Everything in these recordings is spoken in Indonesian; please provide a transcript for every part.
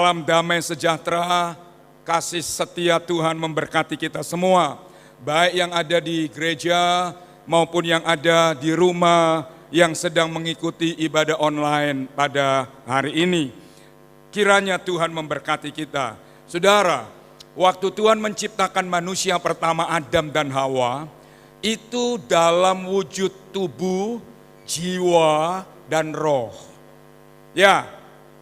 Salam damai sejahtera, kasih setia Tuhan memberkati kita semua. Baik yang ada di gereja maupun yang ada di rumah yang sedang mengikuti ibadah online pada hari ini. Kiranya Tuhan memberkati kita. Saudara, waktu Tuhan menciptakan manusia pertama Adam dan Hawa, itu dalam wujud tubuh, jiwa, dan roh. Ya,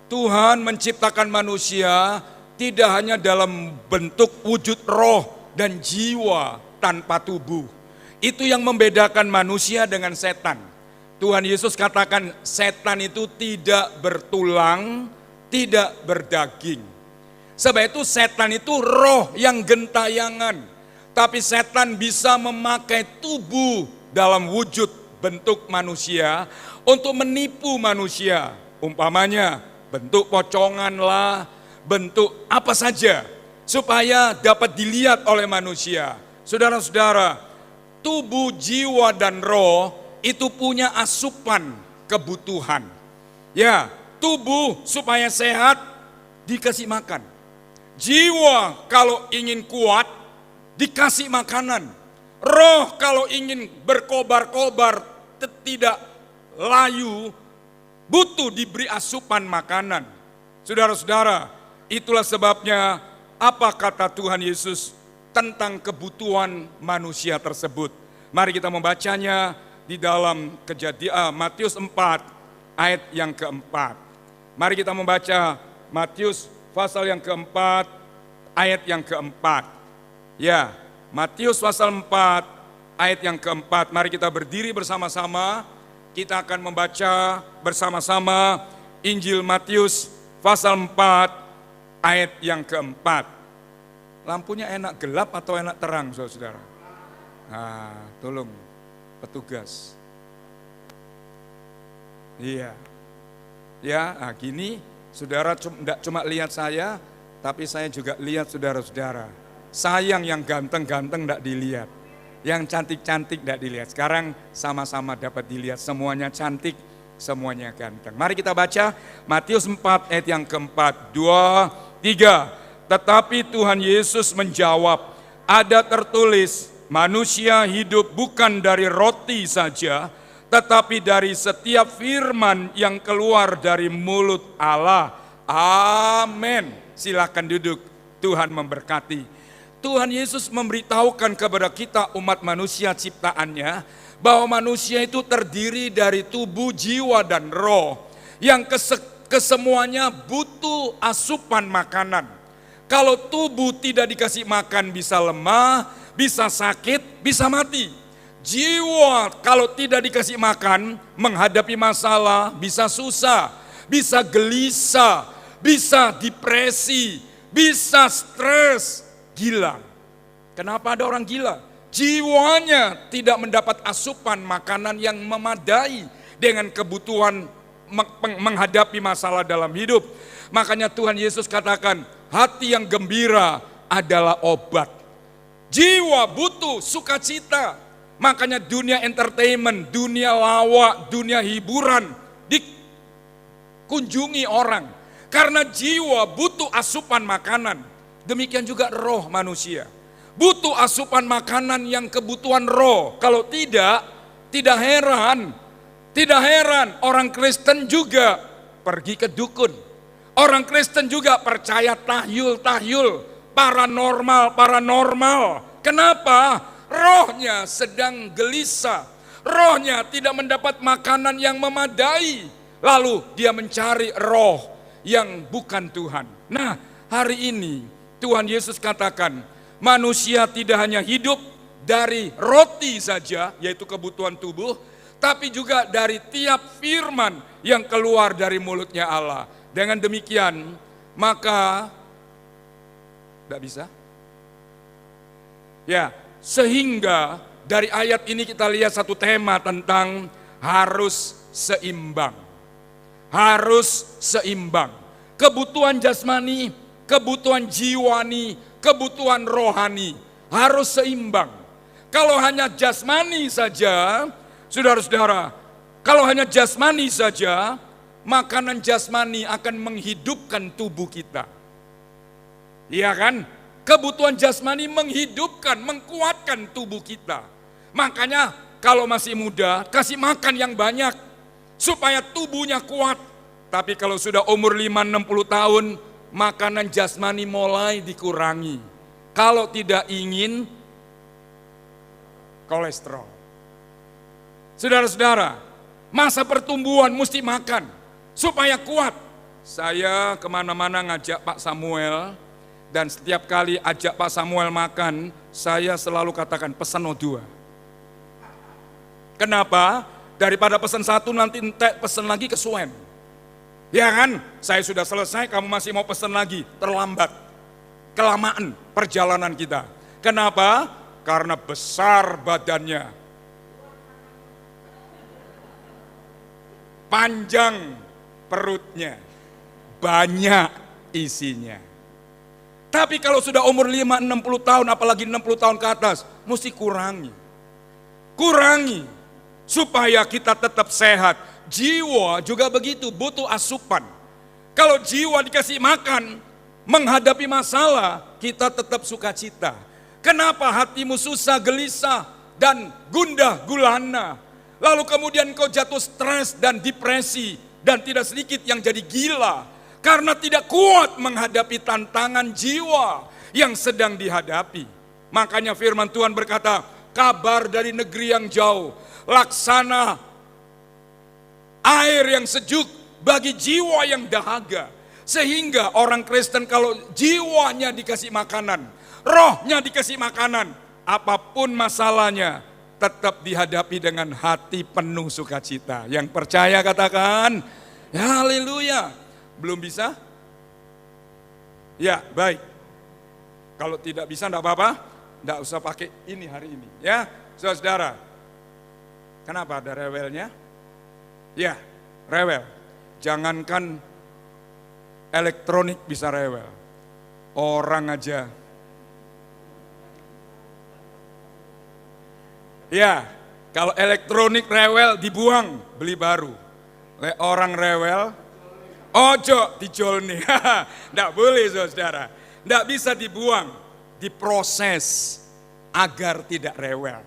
Tuhan menciptakan manusia tidak hanya dalam bentuk wujud roh dan jiwa tanpa tubuh. Itu yang membedakan manusia dengan setan. Tuhan Yesus katakan setan itu tidak bertulang, tidak berdaging. Sebab itu setan itu roh yang gentayangan. Tapi setan bisa memakai tubuh dalam wujud bentuk manusia untuk menipu manusia. Umpamanya bentuk pocongan lah, bentuk apa saja, supaya dapat dilihat oleh manusia. Saudara-saudara, tubuh, jiwa, dan roh itu punya asupan kebutuhan. Ya, tubuh supaya sehat dikasih makan. Jiwa kalau ingin kuat dikasih makanan. Roh kalau ingin berkobar-kobar tidak layu, butuh diberi asupan makanan. Saudara-saudara, itulah sebabnya apa kata Tuhan Yesus tentang kebutuhan manusia tersebut. Mari kita membacanya di dalam Matius 4 ayat yang keempat. Mari kita membaca Matius pasal yang keempat ayat yang keempat. Ya, Matius pasal 4 ayat yang keempat. Mari kita berdiri bersama-sama. Kita akan membaca bersama-sama Injil Matius pasal 4 ayat yang keempat. Lampunya enak gelap atau enak terang, saudara-saudara? Nah, tolong petugas. Iya. Ya, nah gini, saudara tidak cuma lihat saya, tapi saya juga lihat saudara-saudara. Sayang yang ganteng-ganteng tidak dilihat. Yang cantik-cantik tidak dilihat. Sekarang sama-sama dapat dilihat, semuanya cantik, semuanya ganteng. Mari kita baca Matius 4 ayat yang keempat. 2, 3. Tetapi Tuhan Yesus menjawab, ada tertulis, manusia hidup bukan dari roti saja, tetapi dari setiap firman yang keluar dari mulut Allah. Amin. Silakan duduk, Tuhan memberkati. Tuhan Yesus memberitahukan kepada kita umat manusia ciptaannya bahwa manusia itu terdiri dari tubuh, jiwa, dan roh yang kesemuanya butuh asupan makanan. Kalau tubuh tidak dikasih makan bisa lemah, bisa sakit, bisa mati. Jiwa kalau tidak dikasih makan menghadapi masalah bisa susah, bisa gelisah, bisa depresi, bisa stres, gila. Kenapa ada orang gila? Jiwanya tidak mendapat asupan makanan yang memadai dengan kebutuhan menghadapi masalah dalam hidup. Makanya Tuhan Yesus katakan, hati yang gembira adalah obat. Jiwa butuh sukacita. Makanya dunia entertainment, dunia lawak, dunia hiburan dikunjungi orang. Karena jiwa butuh asupan makanan. Demikian juga roh manusia. Butuh asupan makanan yang kebutuhan roh. Kalau tidak heran. Tidak heran orang Kristen juga pergi ke dukun. Orang Kristen juga percaya tahyul, paranormal. Kenapa? Rohnya sedang gelisah. Rohnya tidak mendapat makanan yang memadai. Lalu dia mencari roh yang bukan Tuhan. Nah, hari ini Tuhan Yesus katakan, manusia tidak hanya hidup dari roti saja, yaitu kebutuhan tubuh, tapi juga dari tiap firman yang keluar dari mulutnya Allah. Dengan demikian, maka tidak bisa. Ya, sehingga dari ayat ini kita lihat satu tema tentang harus seimbang. Harus seimbang. Kebutuhan jasmani, kebutuhan jiwani, kebutuhan rohani harus seimbang. Kalau hanya jasmani saja, saudara-saudara, kalau hanya jasmani saja, makanan jasmani akan menghidupkan tubuh kita. Iya kan? Kebutuhan jasmani menghidupkan, mengkuatkan tubuh kita. Makanya kalau masih muda, kasih makan yang banyak supaya tubuhnya kuat. Tapi kalau sudah umur 5-60 tahun, makanan jasmani mulai dikurangi. Kalau tidak ingin kolesterol. Saudara-saudara, masa pertumbuhan mesti makan supaya kuat. Saya kemana-mana ngajak Pak Samuel, dan setiap kali ajak Pak Samuel makan, saya selalu katakan pesan dua. Kenapa? Daripada pesan satu nanti entek pesan lagi kesuwen. Ya kan? Saya sudah selesai, kamu masih mau pesan lagi, terlambat. Kelamaan perjalanan kita. Kenapa? Karena besar badannya. Panjang perutnya. Banyak isinya. Tapi kalau sudah umur 5-60 tahun, apalagi 60 tahun ke atas, mesti kurangi. Kurangi, supaya kita tetap sehat. Jiwa juga begitu, butuh asupan. Kalau jiwa dikasih makan, menghadapi masalah, kita tetap sukacita. Kenapa hatimu susah, gelisah, dan gundah gulana? Lalu kemudian kau jatuh stres dan depresi, dan tidak sedikit yang jadi gila. Karena tidak kuat menghadapi tantangan jiwa yang sedang dihadapi. Makanya firman Tuhan berkata, kabar dari negeri yang jauh, laksana air yang sejuk bagi jiwa yang dahaga. Sehingga orang Kristen kalau jiwanya dikasih makanan, rohnya dikasih makanan, apapun masalahnya tetap dihadapi dengan hati penuh sukacita. Yang percaya katakan, ya haleluya. Belum bisa? Ya, baik. Kalau tidak bisa enggak apa-apa, enggak usah pakai ini hari ini, ya. Saudara, kenapa ada rewelnya? Ya, rewel. Jangankan elektronik bisa rewel. Orang aja. Ya, kalau elektronik rewel dibuang, beli baru. Orang rewel, ojo dijolni. Nggak boleh saudara. Nggak bisa dibuang, diproses agar tidak rewel.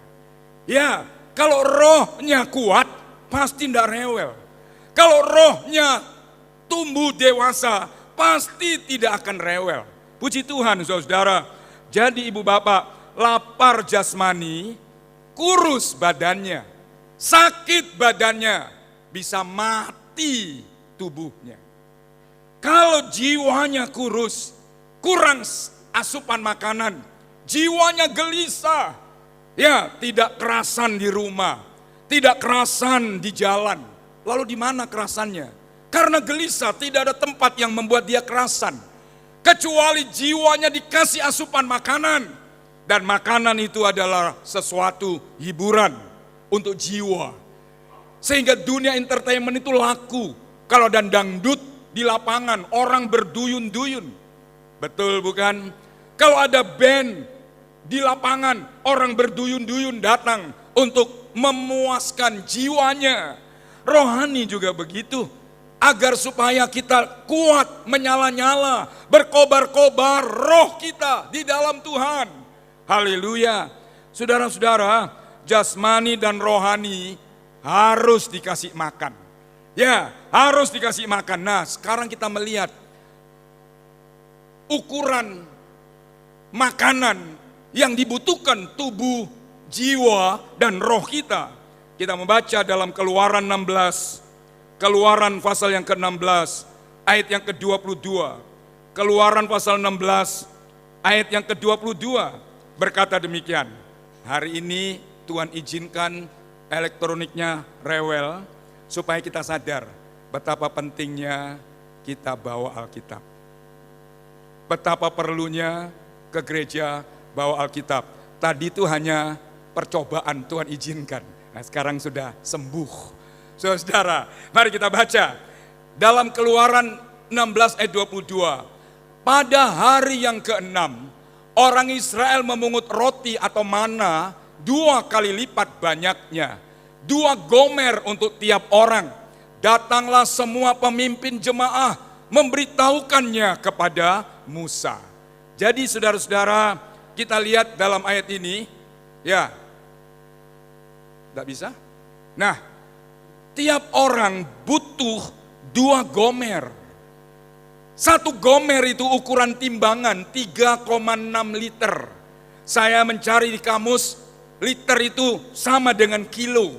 Ya, kalau rohnya kuat, pasti nggak rewel. Kalau rohnya tumbuh dewasa, pasti tidak akan rewel. Puji Tuhan saudara. Jadi ibu bapak, lapar jasmani, kurus badannya, sakit badannya, bisa mati tubuhnya. Kalau jiwanya kurus, kurang asupan makanan, jiwanya gelisah, ya tidak kerasan di rumah, tidak kerasan di jalan. Lalu di mana kerasannya? Karena gelisah, tidak ada tempat yang membuat dia kerasan. Kecuali jiwanya dikasih asupan makanan. Dan makanan itu adalah sesuatu hiburan untuk jiwa. Sehingga dunia entertainment itu laku. Kalau dan dangdut di lapangan, orang berduyun-duyun. Betul bukan? Kalau ada band di lapangan, orang berduyun-duyun datang untuk memuaskan jiwanya. Rohani juga begitu, agar supaya kita kuat menyala-nyala, berkobar-kobar roh kita di dalam Tuhan. Haleluya. Saudara-saudara, jasmani dan rohani harus dikasih makan. Ya, harus dikasih makan. Nah, sekarang kita melihat ukuran makanan yang dibutuhkan tubuh, jiwa, dan roh kita. Kita membaca dalam Keluaran 16, Keluaran pasal yang ke-16, ayat yang ke-22. Keluaran pasal 16, ayat yang ke-22 berkata demikian. Hari ini Tuhan izinkan elektroniknya rewel, supaya kita sadar betapa pentingnya kita bawa Alkitab. Betapa perlunya ke gereja bawa Alkitab. Tadi itu hanya percobaan Tuhan izinkan. Nah sekarang sudah sembuh. Saudara, mari kita baca. Dalam Keluaran 16 ayat 22. Pada hari yang ke-6, orang Israel memungut roti atau mana 2 kali lipat banyaknya. 2 gomer untuk tiap orang. datanglah semua pemimpin jemaah memberitahukannya kepada Musa. Jadi saudara-saudara, kita lihat dalam ayat ini, ya, tidak bisa? Nah, tiap orang butuh 2 gomer. 1 gomer itu ukuran timbangan 3,6 liter. Saya mencari di kamus, liter itu sama dengan kilo.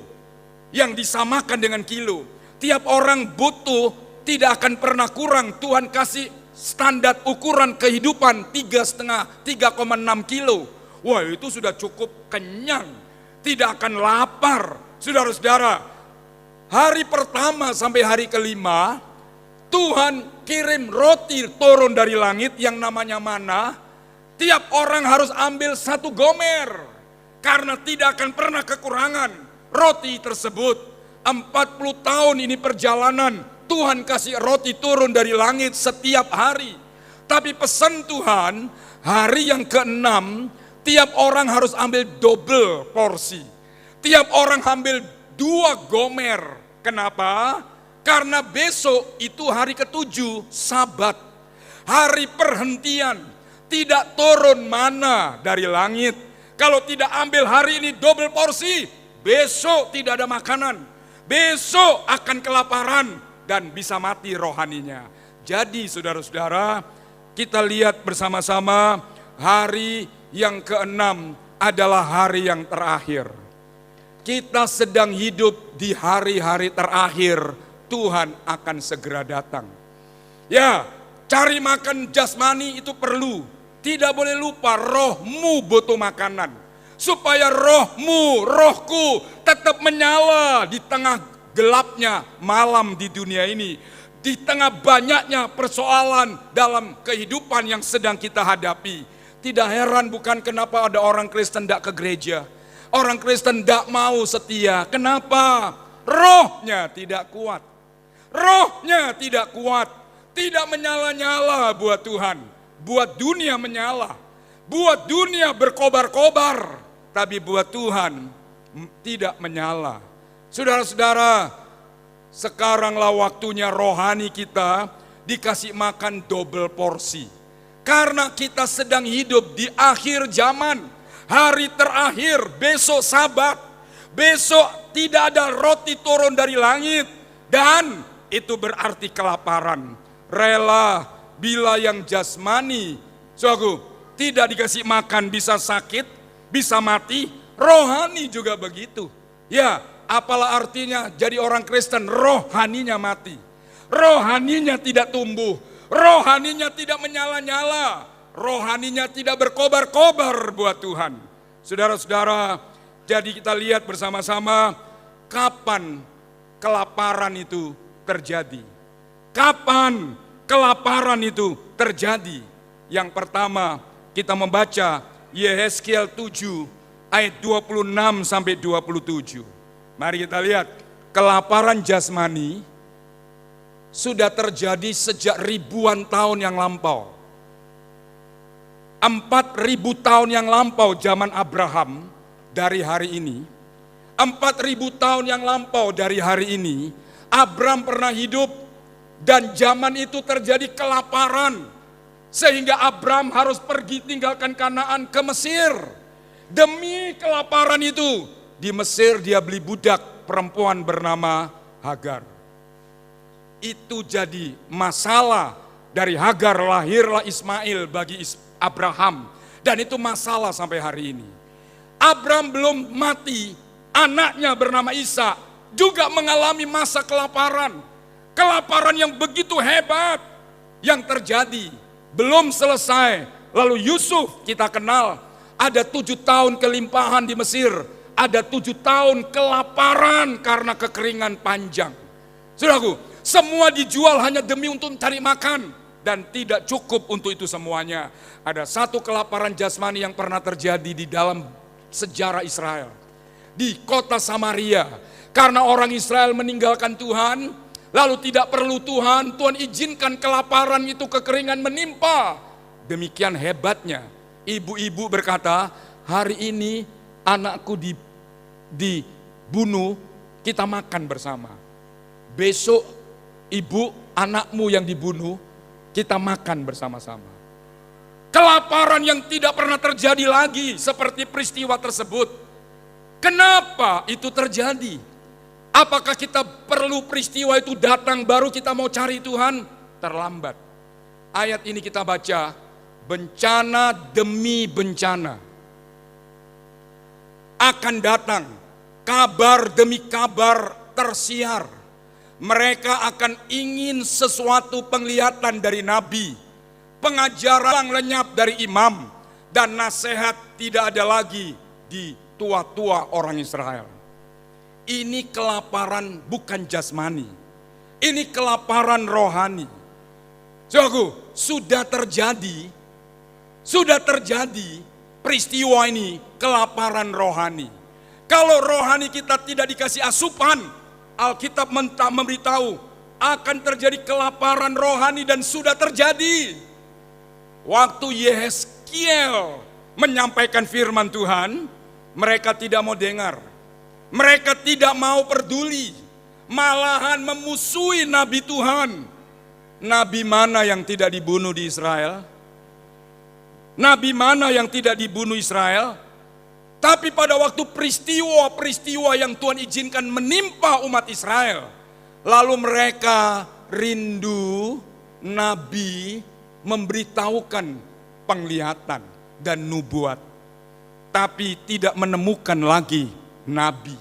Yang disamakan dengan kilo. Tiap orang butuh, tidak akan pernah kurang. Tuhan kasih standar ukuran kehidupan 3,6 kilo. Wah, itu sudah cukup kenyang. Tidak akan lapar. Saudara-saudara, hari pertama sampai hari kelima, Tuhan kirim roti turun dari langit yang namanya mana. Tiap orang harus ambil 1 gomer. Karena tidak akan pernah kekurangan roti tersebut. 40 tahun ini perjalanan, Tuhan kasih roti turun dari langit setiap hari. Tapi pesan Tuhan, hari yang ke-6, tiap orang harus ambil double porsi. Tiap orang ambil 2 gomer. Kenapa? Karena besok itu hari ke-7, Sabat. Hari perhentian. Tidak turun mana dari langit. Kalau tidak ambil hari ini double porsi, besok tidak ada makanan. Besok akan kelaparan dan bisa mati rohaninya. Jadi saudara-saudara, kita lihat bersama-sama hari yang ke-6 adalah hari yang terakhir. Kita sedang hidup di hari-hari terakhir, Tuhan akan segera datang. Ya, cari makan jasmani itu perlu. Tidak boleh lupa rohmu butuh makanan. Supaya rohku tetap menyala di tengah gelapnya malam di dunia ini. Di tengah banyaknya persoalan dalam kehidupan yang sedang kita hadapi. Tidak heran bukan kenapa ada orang Kristen tidak ke gereja. Orang Kristen tidak mau setia. Kenapa? Rohnya tidak kuat. Rohnya tidak kuat. Tidak menyala-nyala buat Tuhan. Buat dunia menyala. Buat dunia berkobar-kobar. Tapi buat Tuhan tidak menyala. Saudara-saudara, sekaranglah waktunya rohani kita dikasih makan double porsi. Karena kita sedang hidup di akhir zaman. Hari terakhir, besok Sabat. Besok tidak ada roti turun dari langit. Dan itu berarti kelaparan. Rela bila yang jasmani, saudaraku, tidak dikasih makan bisa sakit, bisa mati. Rohani juga begitu. Ya, apalah artinya jadi orang Kristen, rohaninya mati. Rohaninya tidak tumbuh. Rohaninya tidak menyala-nyala. Rohaninya tidak berkobar-kobar buat Tuhan. Saudara-saudara, jadi kita lihat bersama-sama kapan kelaparan itu terjadi. Kapan kelaparan itu terjadi? Yang pertama kita membaca Yehezkiel 7 ayat 26 sampai 27. Mari kita lihat, kelaparan jasmani sudah terjadi sejak ribuan tahun yang lampau. 4.000 tahun yang lampau zaman Abraham dari hari ini. 4.000 tahun yang lampau dari hari ini, Abraham pernah hidup dan zaman itu terjadi kelaparan. Sehingga Abraham harus pergi tinggalkan Kanaan ke Mesir. Demi kelaparan itu, di Mesir dia beli budak perempuan bernama Hagar. Itu jadi masalah. Dari Hagar lahirlah Ismail bagi Abraham. Dan itu masalah sampai hari ini. Abraham belum mati, anaknya bernama Ishak juga mengalami masa kelaparan. Kelaparan yang begitu hebat yang terjadi. Belum selesai. Lalu Yusuf kita kenal, ada 7 tahun kelimpahan di Mesir. Ada 7 tahun kelaparan karena kekeringan panjang. Saudaraku, semua dijual hanya demi untuk cari makan. Dan tidak cukup untuk itu semuanya. Ada satu kelaparan jasmani yang pernah terjadi di dalam sejarah Israel. Di kota Samaria. Karena orang Israel meninggalkan Tuhan, lalu tidak perlu Tuhan, Tuhan izinkan kelaparan itu, kekeringan menimpa. Demikian hebatnya. Ibu-ibu berkata, hari ini anakku dibunuh, kita makan bersama. besok ibu anakmu yang dibunuh, kita makan bersama-sama. Kelaparan yang tidak pernah terjadi lagi seperti peristiwa tersebut. Kenapa itu terjadi? Apakah kita perlu peristiwa itu datang baru kita mau cari Tuhan? Terlambat. Ayat ini kita baca, bencana demi bencana akan datang, kabar demi kabar tersiar. Mereka akan ingin sesuatu penglihatan dari nabi, pengajaran lenyap dari imam, dan nasihat tidak ada lagi di tua-tua orang Israel. Ini kelaparan bukan jasmani, ini kelaparan rohani. Saudaraku, sudah terjadi peristiwa ini, kelaparan rohani. Kalau rohani kita tidak dikasih asupan, Alkitab memberitahu akan terjadi kelaparan rohani dan sudah terjadi. Waktu Yehezkiel menyampaikan firman Tuhan, mereka tidak mau dengar. Mereka tidak mau peduli, malahan memusuhi nabi Tuhan. Nabi mana yang tidak dibunuh di Israel? Nabi mana yang tidak dibunuh Israel? Tapi pada waktu peristiwa-peristiwa yang Tuhan izinkan menimpa umat Israel, lalu mereka rindu nabi memberitahukan penglihatan dan nubuat, tapi tidak menemukan lagi nabi.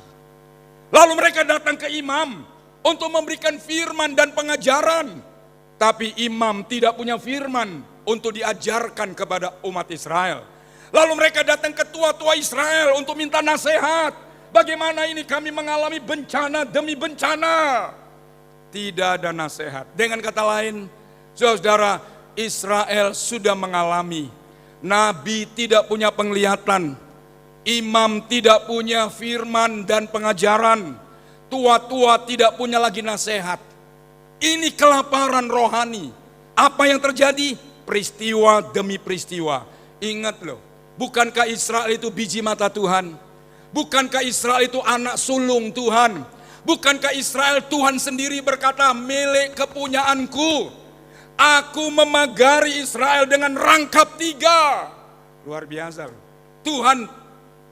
Lalu mereka datang ke imam untuk memberikan firman dan pengajaran, tapi imam tidak punya firman untuk diajarkan kepada umat Israel. Lalu mereka datang ke tua-tua Israel untuk minta nasihat. Bagaimana ini kami mengalami bencana demi bencana. Tidak ada nasihat. Dengan kata lain, saudara, Israel sudah mengalami. Nabi tidak punya penglihatan. Imam tidak punya firman dan pengajaran. Tua-tua tidak punya lagi nasihat. Ini kelaparan rohani. Apa yang terjadi? Peristiwa demi peristiwa. Ingat loh, bukankah Israel itu biji mata Tuhan? Bukankah Israel itu anak sulung Tuhan? Bukankah Israel Tuhan sendiri berkata, milik kepunyaanku. Aku memagari Israel dengan rangkap 3. Luar biasa loh. Tuhan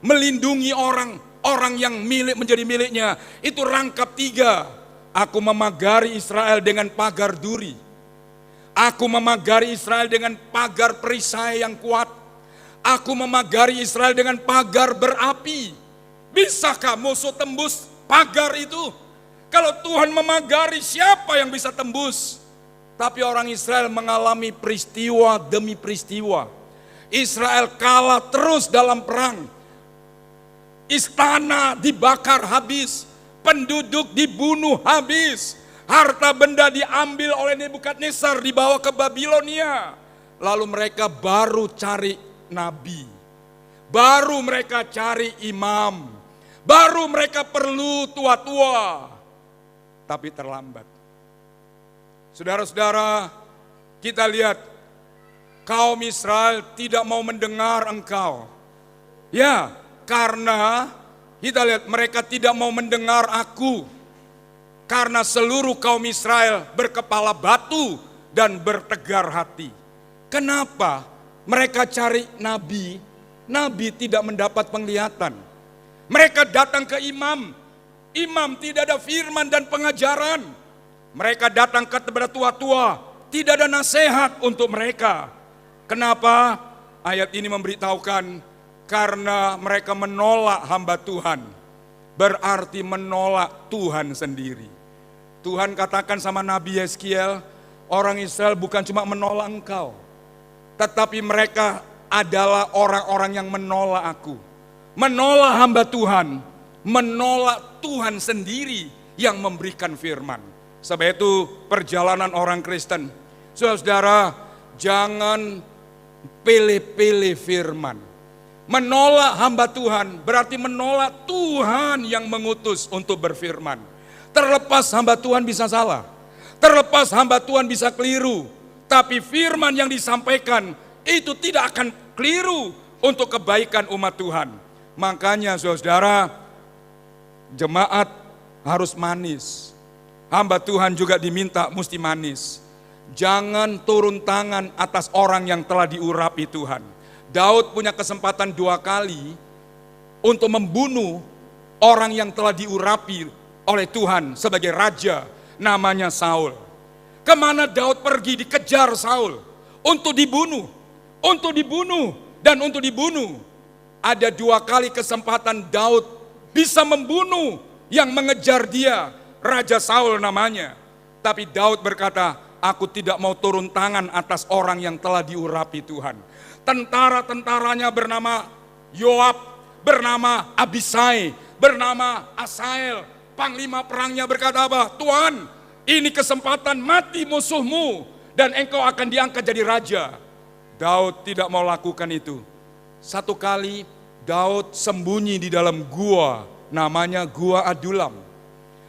melindungi orang yang milik menjadi miliknya. Itu rangkap 3. Aku memagari Israel dengan pagar duri. Aku memagari Israel dengan pagar perisai yang kuat. Aku memagari Israel dengan pagar berapi. Bisakah musuh tembus pagar itu? Kalau Tuhan memagari, siapa yang bisa tembus? Tapi orang Israel mengalami peristiwa demi peristiwa. Israel kalah terus dalam perang. Istana dibakar habis. Penduduk dibunuh habis. Harta benda diambil oleh Nebukadnezar, dibawa ke Babilonia. Lalu mereka baru cari nabi. Baru mereka cari imam. Baru mereka perlu tua-tua. Tapi terlambat. Saudara-saudara, kita lihat kaum Israel tidak mau mendengar engkau. Ya, karena kita lihat mereka tidak mau mendengar aku. Karena seluruh kaum Israel berkepala batu dan bertegar hati. Kenapa? Mereka cari nabi, nabi tidak mendapat penglihatan. Mereka datang ke imam, imam tidak ada firman dan pengajaran. Mereka datang kepada tua-tua, tidak ada nasihat untuk mereka. Kenapa? Ayat ini memberitahukan, karena mereka menolak hamba Tuhan, berarti menolak Tuhan sendiri. Tuhan katakan sama Nabi Yehezkiel, orang Israel bukan cuma menolak engkau, tetapi mereka adalah orang-orang yang menolak aku. Menolak hamba Tuhan, menolak Tuhan sendiri yang memberikan firman. Sebab itu perjalanan orang Kristen, saudara, jangan pilih-pilih firman. Menolak hamba Tuhan berarti menolak Tuhan yang mengutus untuk berfirman. Terlepas hamba Tuhan bisa salah, terlepas hamba Tuhan bisa keliru, tapi firman yang disampaikan itu tidak akan keliru untuk kebaikan umat Tuhan. Makanya saudara, jemaat harus manis, hamba Tuhan juga diminta mesti manis. Jangan turun tangan atas orang yang telah diurapi Tuhan. Daud punya kesempatan 2 kali untuk membunuh orang yang telah diurapi oleh Tuhan sebagai raja, namanya Saul. Kemana Daud pergi? Dikejar Saul untuk dibunuh, dan untuk dibunuh. Ada 2 kali kesempatan Daud bisa membunuh yang mengejar dia, Raja Saul namanya. Tapi Daud berkata, aku tidak mau turun tangan atas orang yang telah diurapi Tuhan. Tentara-tentaranya bernama Yoab, bernama Abisai, bernama Asael. Panglima perangnya berkata apa? Tuhan, ini kesempatan mati musuhmu dan engkau akan diangkat jadi raja. Daud tidak mau lakukan itu. Satu kali Daud sembunyi di dalam gua, namanya Gua Adulam.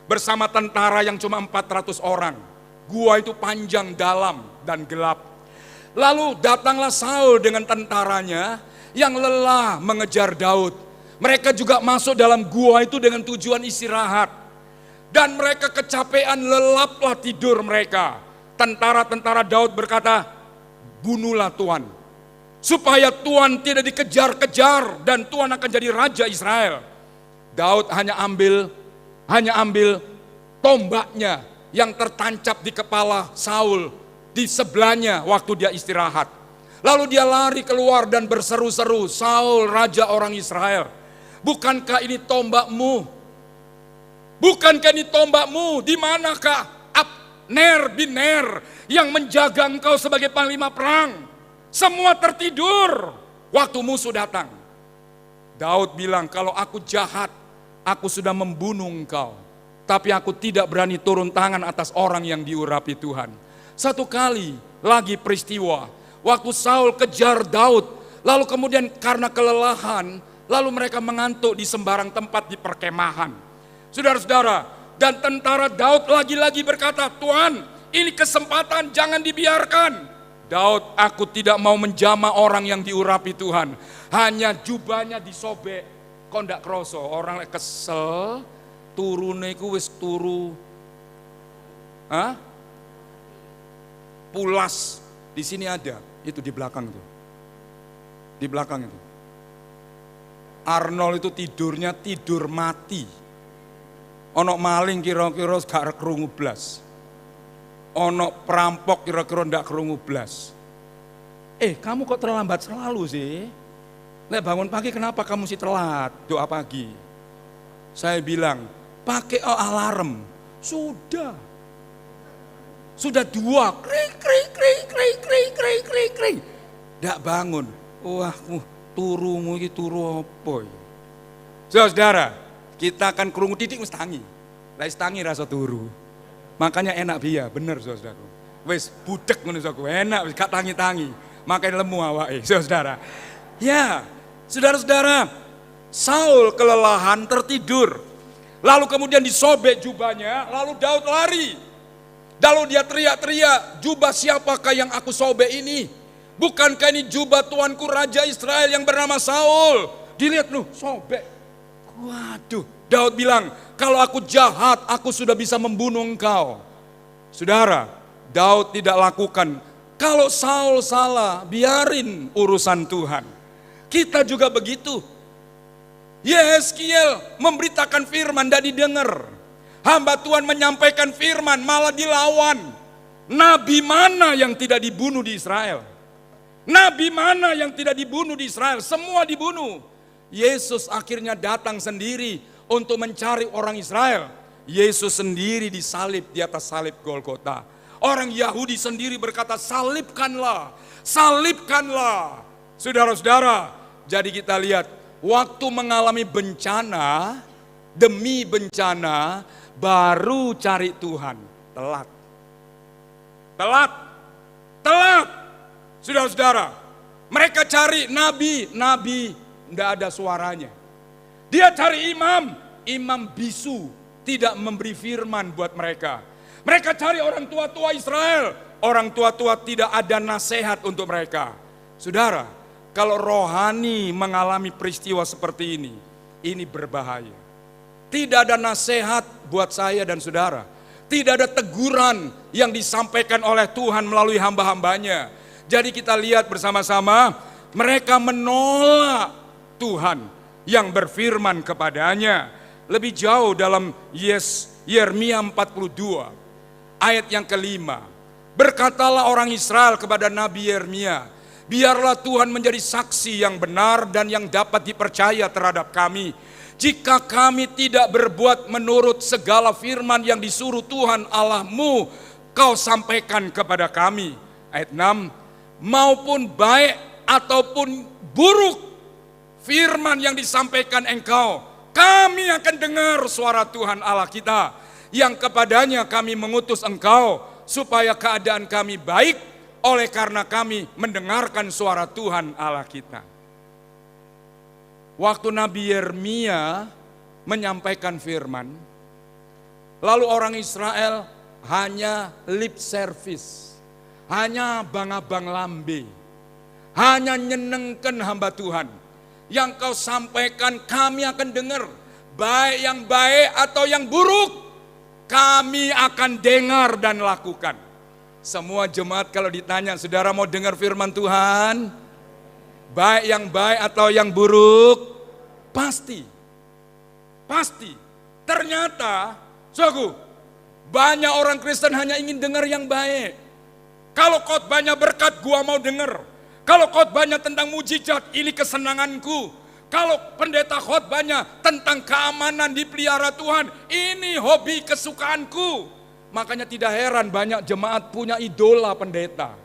Bersama tentara yang cuma 400 orang. Gua itu panjang, dalam, dan gelap. Lalu datanglah Saul dengan tentaranya yang lelah mengejar Daud. Mereka juga masuk dalam gua itu dengan tujuan istirahat. Dan mereka kecapean, lelaplah tidur mereka. Tentara-tentara Daud berkata, bunuhlah Tuhan. Supaya Tuhan tidak dikejar-kejar dan Tuhan akan jadi raja Israel. Daud hanya ambil tombaknya yang tertancap di kepala Saul di sebelahnya waktu dia istirahat. Lalu dia lari keluar dan berseru-seru, Saul raja orang Israel, bukankah ini tombakmu? Bukankah ini tombakmu? Di manakah Abner bin Ner yang menjaga engkau sebagai panglima perang? Semua tertidur waktu musuh datang. Daud bilang, kalau aku jahat, aku sudah membunuh engkau. Tapi aku tidak berani turun tangan atas orang yang diurapi Tuhan. Satu kali lagi peristiwa, waktu Saul kejar Daud, lalu kemudian karena kelelahan, lalu mereka mengantuk di sembarang tempat di perkemahan. Saudara-saudara, dan tentara Daud lagi-lagi berkata, Tuhan, ini kesempatan, jangan dibiarkan. Daud, aku tidak mau menjamah orang yang diurapi Tuhan. Hanya jubahnya disobek, kok ndak kroso, orang kesel, turune iku wis turu. Pulas. Di sini ada, itu di belakang itu. Di belakang itu. Arnold itu tidurnya tidur mati. Ono maling kira-kira gak krungu blas. Ono perampok kira-kira ndak krungu blas. Kamu kok terlambat selalu sih? Nek bangun pagi kenapa kamu sih telat doa pagi? Saya bilang, pakai alarm. Sudah 2, krik. Ndak bangun. Wah, turumu iki turu apa? Saudara, kita akan krungu titik mesti tangi. Lah tangi rasa turu. Makanya enak biya, bener saudaraku. Wis budek ngono saudaraku, enak wis gak tangi-tangi. Makanya lemu awake, saudara. Ya, saudara-saudara, Saul kelelahan tertidur. Lalu kemudian disobek jubahnya, lalu Daud lari. Lalu dia teriak-teriak, jubah siapakah yang aku sobek ini? Bukankah ini jubah tuanku Raja Israel yang bernama Saul? Dilihat loh, sobek. Waduh, Daud bilang, kalau aku jahat, aku sudah bisa membunuh engkau. Saudara, Daud tidak lakukan. Kalau Saul salah, biarin urusan Tuhan. Kita juga begitu. Yeskiel memberitakan firman, tidak didengar. Hamba Tuhan menyampaikan firman, malah dilawan. Nabi mana yang tidak dibunuh di Israel? Nabi mana yang tidak dibunuh di Israel? Semua dibunuh. Yesus akhirnya datang sendiri untuk mencari orang Israel. Yesus sendiri disalib di atas salib Golgota. Orang Yahudi sendiri berkata, salibkanlah, salibkanlah. Saudara-saudara, jadi kita lihat, waktu mengalami bencana, demi bencana, baru cari Tuhan. Telat. Saudara-saudara, mereka cari nabi, tidak ada suaranya. Dia cari imam bisu, tidak memberi firman buat mereka. Mereka cari orang tua-tua Israel, orang tua-tua tidak ada nasihat untuk mereka. Saudara, kalau rohani mengalami peristiwa seperti ini berbahaya. Tidak ada nasihat buat saya dan saudara. Tidak ada teguran yang disampaikan oleh Tuhan melalui hamba-hambanya. Jadi kita lihat bersama-sama, mereka menolak Tuhan yang berfirman kepadanya. Lebih jauh dalam Yeremia 42, ayat yang kelima. Berkatalah orang Israel kepada Nabi Yeremia, biarlah Tuhan menjadi saksi yang benar dan yang dapat dipercaya terhadap kami. Jika kami tidak berbuat menurut segala firman yang disuruh Tuhan Allahmu, kau sampaikan kepada kami. Ayat 6, maupun baik ataupun buruk firman yang disampaikan engkau, kami akan dengar suara Tuhan Allah kita, yang kepadanya kami mengutus engkau, supaya keadaan kami baik, oleh karena kami mendengarkan suara Tuhan Allah kita. Waktu Nabi Yeremia menyampaikan firman, lalu orang Israel hanya lip service, hanya abang-abang lambe, hanya nyenengkan hamba Tuhan. Yang kau sampaikan kami akan dengar, baik yang baik atau yang buruk, kami akan dengar dan lakukan. Semua jemaat kalau ditanya, saudara mau dengar firman Tuhan? Baik yang baik atau yang buruk? Pasti. Ternyata, saudaraku, banyak orang Kristen hanya ingin dengar yang baik. Kalau khotbahnya berkat, gua mau dengar. Kalau khotbahnya tentang mujizat, ini kesenanganku. Kalau pendeta khotbahnya tentang keamanan dipelihara Tuhan, ini hobi kesukaanku. Makanya tidak heran banyak jemaat punya idola pendeta.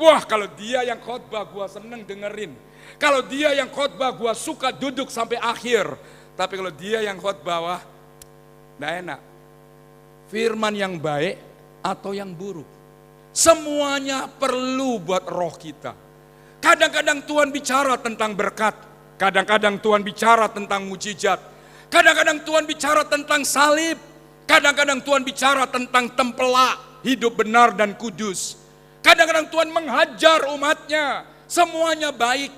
Wah, kalau dia yang khotbah gua seneng dengerin. Kalau dia yang khotbah gua suka duduk sampai akhir. Tapi kalau dia yang khotbah, wah, enggak enak. Firman yang baik atau yang buruk, semuanya perlu buat roh kita. Kadang-kadang Tuhan bicara tentang berkat, kadang-kadang Tuhan bicara tentang mujizat, kadang-kadang Tuhan bicara tentang salib, kadang-kadang Tuhan bicara tentang tempelak, hidup benar dan kudus. Kadang-kadang Tuhan menghajar umatnya, semuanya baik.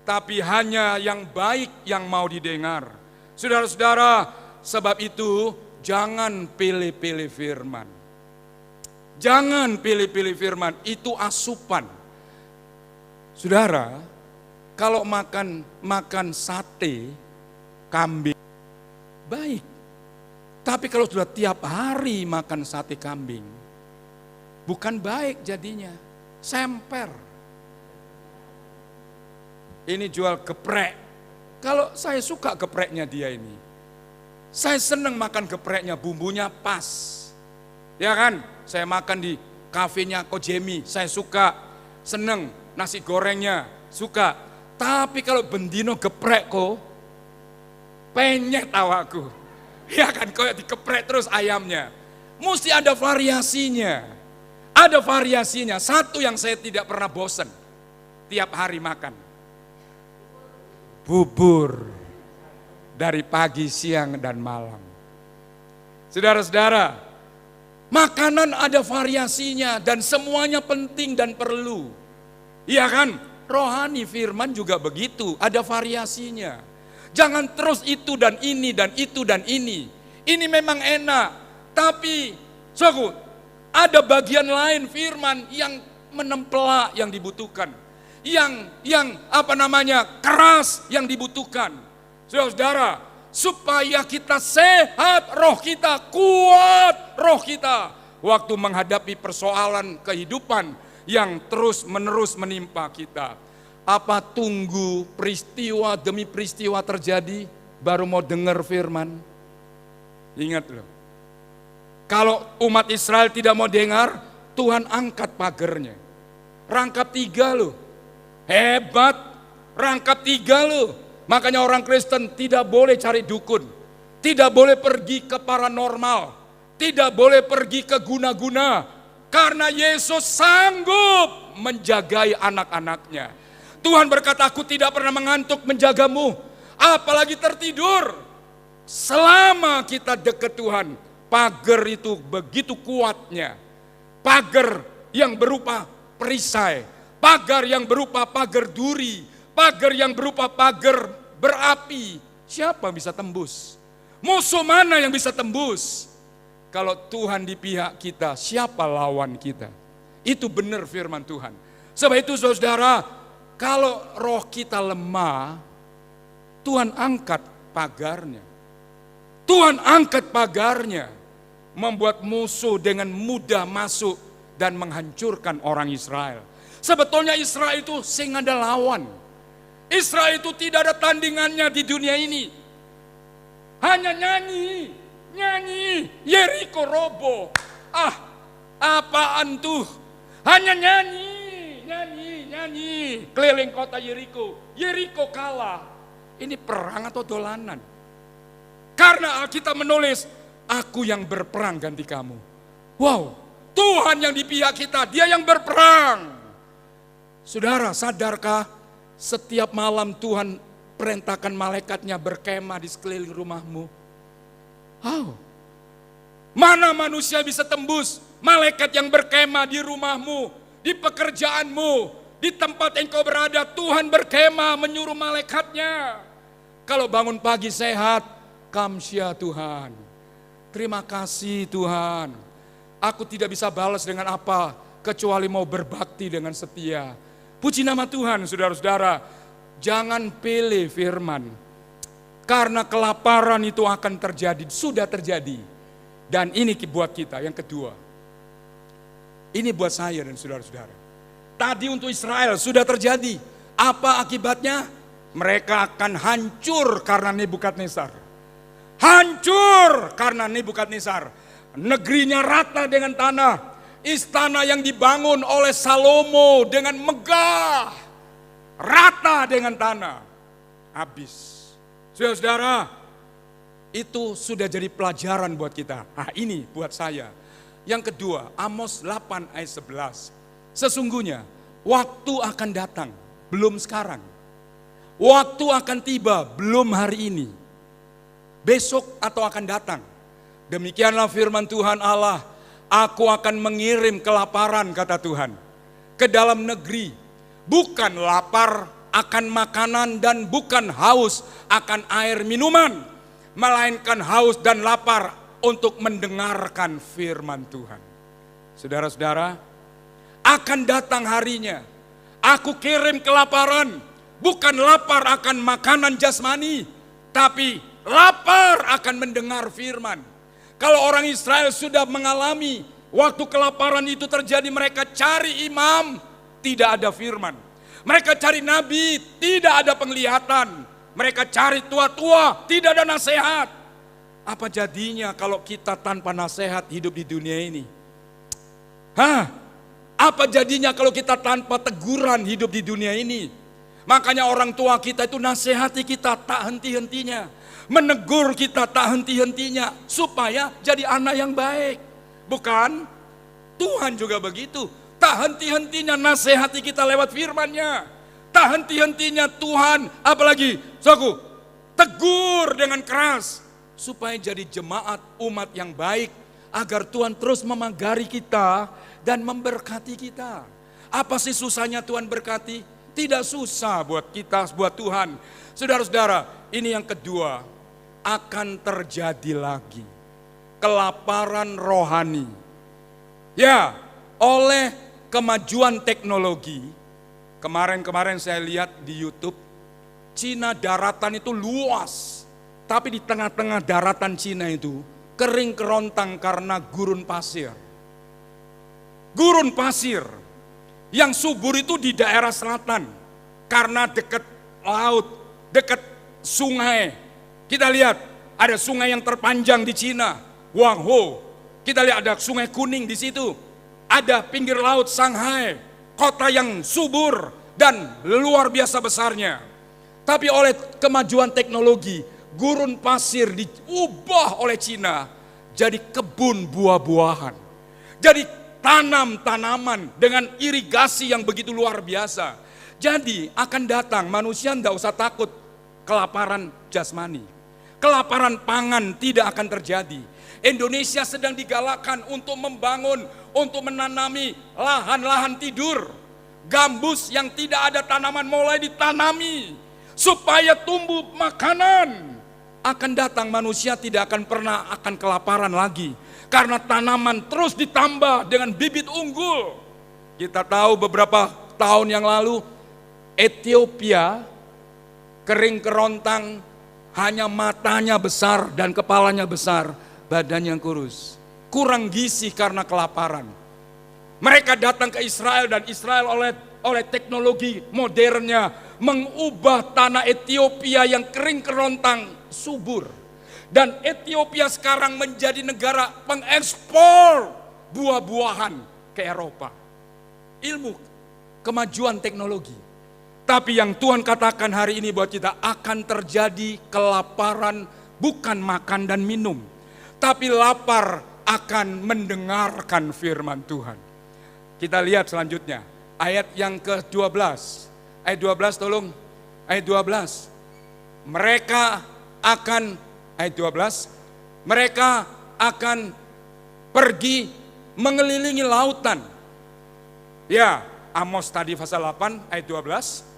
Tapi hanya yang baik yang mau didengar. Saudara-saudara, sebab itu jangan pilih-pilih firman. Jangan pilih-pilih firman, itu asupan. Saudara, kalau makan sate kambing, baik. Tapi kalau sudah tiap hari makan sate kambing, bukan baik jadinya, semper. Ini jual geprek. Kalau saya suka gepreknya dia ini. Saya senang makan gepreknya, bumbunya pas. Ya kan? Saya makan di kafenya Kojemi, saya suka. Senang nasi gorengnya, suka. Tapi kalau bendino geprek kok, penyet tawaku. Ya kan, kayak dikeprek terus ayamnya. Mesti ada variasinya. Ada variasinya. Satu yang saya tidak pernah bosan. Tiap hari makan. Bubur dari pagi, siang, dan malam. Saudara-saudara, makanan ada variasinya dan semuanya penting dan perlu. Iya kan? Rohani firman juga begitu, ada variasinya. Jangan terus itu dan ini dan itu dan ini. Ini memang enak, tapi ada bagian lain firman yang menempelak yang dibutuhkan. Yang keras yang dibutuhkan. Saudara, supaya kita sehat, roh kita kuat, roh kita waktu menghadapi persoalan kehidupan yang terus menerus menimpa kita. Apa tunggu peristiwa demi peristiwa terjadi baru mau dengar firman? Ingat loh, kalau umat Israel tidak mau dengar, Tuhan angkat pagernya. Rangkap 3 loh. Hebat, rangkap 3 loh. Makanya orang Kristen tidak boleh cari dukun, tidak boleh pergi ke paranormal, tidak boleh pergi ke guna-guna, karena Yesus sanggup menjagai anak-anaknya. Tuhan berkata, aku tidak pernah mengantuk menjagamu, apalagi tertidur. Selama kita dekat Tuhan, pagar itu begitu kuatnya. Pagar yang berupa perisai, pagar yang berupa pagar duri, pagar yang berupa pagar berapi. Siapa bisa tembus? Musuh mana yang bisa tembus? Kalau Tuhan di pihak kita, siapa lawan kita? Itu benar firman Tuhan. Sebab itu saudara, kalau roh kita lemah, Tuhan angkat pagarnya. Tuhan angkat pagarnya, membuat musuh dengan mudah masuk dan menghancurkan orang Israel. Sebetulnya Israel itu sing ada lawan. Israel itu tidak ada tandingannya di dunia ini. Hanya nyanyi, Yeriko roboh. Apaan tuh? Hanya nyanyi. Keliling kota Yeriko kalah. Ini perang atau dolanan? Karena Alkitab menulis, aku yang berperang ganti kamu. Wow, Tuhan yang di pihak kita, Dia yang berperang. Saudara, sadarkah setiap malam Tuhan perintahkan malaikatnya berkemah di sekeliling rumahmu? Mana manusia bisa tembus malaikat yang berkemah di rumahmu, di pekerjaanmu, di tempat engkau berada? Tuhan berkemah menyuruh malaikatnya. Kalau bangun pagi sehat, kamsya Tuhan. Terima kasih Tuhan. Aku tidak bisa balas dengan apa, kecuali mau berbakti dengan setia. Puji nama Tuhan, saudara-saudara. Jangan pilih firman. Karena kelaparan itu akan terjadi, sudah terjadi. Dan ini buat kita, yang kedua. Ini buat saya dan saudara-saudara. Tadi untuk Israel sudah terjadi. Apa akibatnya? Mereka akan hancur karena Nebukadnezar. Hancur karena Nebukadnezar. Negerinya rata dengan tanah. Istana yang dibangun oleh Salomo dengan megah. Rata dengan tanah. Habis. Saudara-saudara, itu sudah jadi pelajaran buat kita. Ini buat saya. Yang kedua, Amos 8 ayat 11. Sesungguhnya waktu akan datang, belum sekarang. Waktu akan tiba, belum hari ini. Besok atau akan datang. Demikianlah firman Tuhan Allah. Aku akan mengirim kelaparan, kata Tuhan, ke dalam negeri. Bukan lapar akan makanan dan bukan haus akan air minuman. Melainkan haus dan lapar untuk mendengarkan firman Tuhan. Saudara-saudara, akan datang harinya. Aku kirim kelaparan. Bukan lapar akan makanan jasmani, tapi lapar akan mendengar firman. Kalau orang Israel sudah mengalami waktu kelaparan itu terjadi, mereka cari imam, tidak ada firman. Mereka cari nabi, tidak ada penglihatan. Mereka cari tua-tua, tidak ada nasihat. Apa jadinya kalau kita tanpa nasihat hidup di dunia ini? Apa jadinya kalau kita tanpa teguran hidup di dunia ini? Makanya orang tua kita itu nasihati kita tak henti-hentinya. Menegur kita tak henti-hentinya. Supaya jadi anak yang baik. Bukan? Tuhan juga begitu. Tak henti-hentinya nasihati kita lewat firman-Nya. Tak henti-hentinya Tuhan, apalagi, saudaraku, tegur dengan keras. Supaya jadi jemaat umat yang baik. Agar Tuhan terus memagari kita dan memberkati kita. Apa sih susahnya Tuhan berkati? Tidak susah buat kita, buat Tuhan. Saudara-saudara, ini yang kedua, akan terjadi lagi. Kelaparan rohani. Ya, oleh kemajuan teknologi. Kemarin saya lihat di YouTube, Cina daratan itu luas. Tapi di tengah-tengah daratan Cina itu, kering kerontang karena gurun pasir. Gurun pasir. Yang subur itu di daerah selatan, karena dekat laut, dekat sungai. Kita lihat ada sungai yang terpanjang di Cina, Guangzhou. Kita lihat ada sungai kuning di situ. Ada pinggir laut Shanghai, kota yang subur dan luar biasa besarnya. Tapi oleh kemajuan teknologi, gurun pasir diubah oleh Cina jadi kebun buah-buahan. Jadi tanam-tanaman dengan irigasi yang begitu luar biasa. Jadi akan datang, manusia tidak usah takut kelaparan jasmani. Kelaparan pangan tidak akan terjadi. Indonesia sedang digalakkan untuk membangun, untuk menanami lahan-lahan tidur. Gambus yang tidak ada tanaman mulai ditanami. Supaya tumbuh makanan. akan datang manusia tidak akan pernah akan kelaparan lagi. Karena tanaman terus ditambah dengan bibit unggul. Kita tahu beberapa tahun yang lalu Ethiopia kering kerontang, hanya matanya besar dan kepalanya besar, badannya kurus. Kurang gizi karena kelaparan. Mereka datang ke Israel dan Israel oleh teknologi modernnya mengubah tanah Ethiopia yang kering kerontang subur. Dan Ethiopia sekarang menjadi negara pengekspor buah-buahan ke Eropa. Ilmu, kemajuan teknologi. Tapi yang Tuhan katakan hari ini buat kita, akan terjadi kelaparan bukan makan dan minum. Tapi lapar akan mendengarkan firman Tuhan. Kita lihat selanjutnya, ayat yang ke-12. Ayat 12 tolong, ayat 12. Mereka akan, ayat 12, mereka akan pergi mengelilingi lautan. Ya, Amos tadi pasal 8 ayat 12.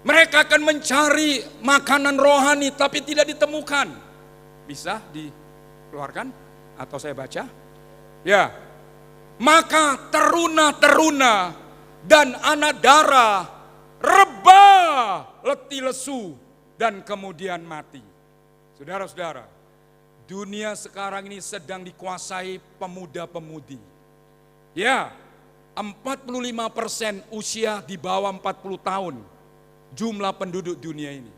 Mereka akan mencari makanan rohani tapi tidak ditemukan. Bisa dikeluarkan atau saya baca? Ya. Maka teruna-teruna dan anak darah rebah, letih lesu dan kemudian mati. Saudara-saudara, dunia sekarang ini sedang dikuasai pemuda-pemudi. Ya, 45% usia di bawah 40 tahun jumlah penduduk dunia ini.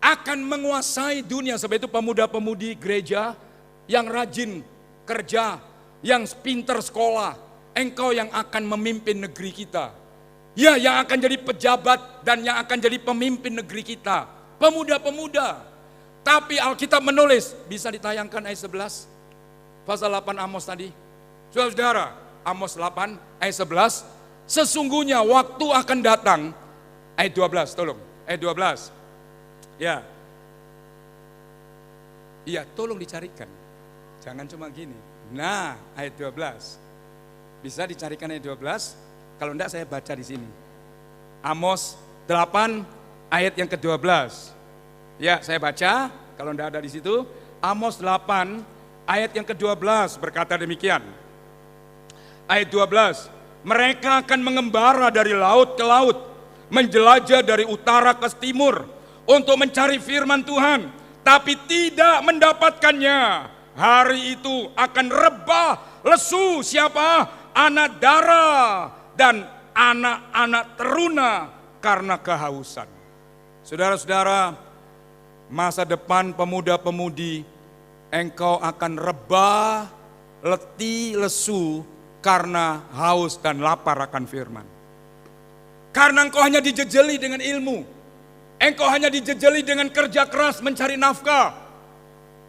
Akan menguasai dunia, sebab itu pemuda-pemudi gereja yang rajin kerja, yang pintar sekolah, engkau yang akan memimpin negeri kita. Ya, yang akan jadi pejabat dan yang akan jadi pemimpin negeri kita. Pemuda-pemuda. Tapi Alkitab menulis, bisa ditayangkan ayat 11, pasal 8 Amos tadi. Saudara-saudara, Amos 8 ayat 11, sesungguhnya waktu akan datang, ayat 12 tolong, ayat 12. Ya. Iya, tolong dicarikan. Jangan cuma gini. Nah, ayat 12. Bisa dicarikan ayat 12? Kalau enggak saya baca di sini. Amos 8 ayat yang ke-12. Ya, saya baca. Kalau enggak ada di situ, Amos 8 ayat yang ke-12 berkata demikian. Ayat 12. Mereka akan mengembara dari laut ke laut, menjelajah dari utara ke timur untuk mencari firman Tuhan, tapi tidak mendapatkannya. Hari itu akan rebah, lesu siapa? Anak darah dan anak-anak teruna karena kehausan. Saudara-saudara, masa depan pemuda-pemudi, engkau akan rebah, letih, lesu karena haus dan lapar akan firman. Karena engkau hanya dijejeli dengan ilmu, engkau hanya dijejeli dengan kerja keras mencari nafkah,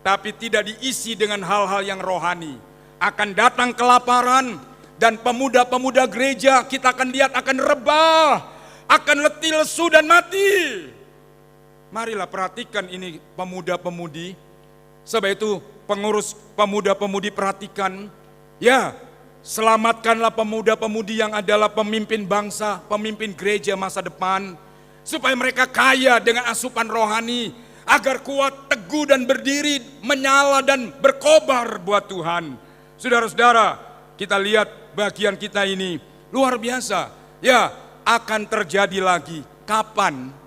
tapi tidak diisi dengan hal-hal yang rohani. Akan datang kelaparan dan pemuda-pemuda gereja kita akan lihat akan rebah, akan letih lesu dan mati. Marilah perhatikan ini pemuda-pemudi. Sebab itu pengurus pemuda-pemudi perhatikan. Ya, selamatkanlah pemuda-pemudi yang adalah pemimpin bangsa, pemimpin gereja masa depan. Supaya mereka kaya dengan asupan rohani, agar kuat, teguh dan berdiri, menyala dan berkobar buat Tuhan. Saudara-saudara, kita lihat bagian kita ini luar biasa. Ya, akan terjadi lagi. Kapan?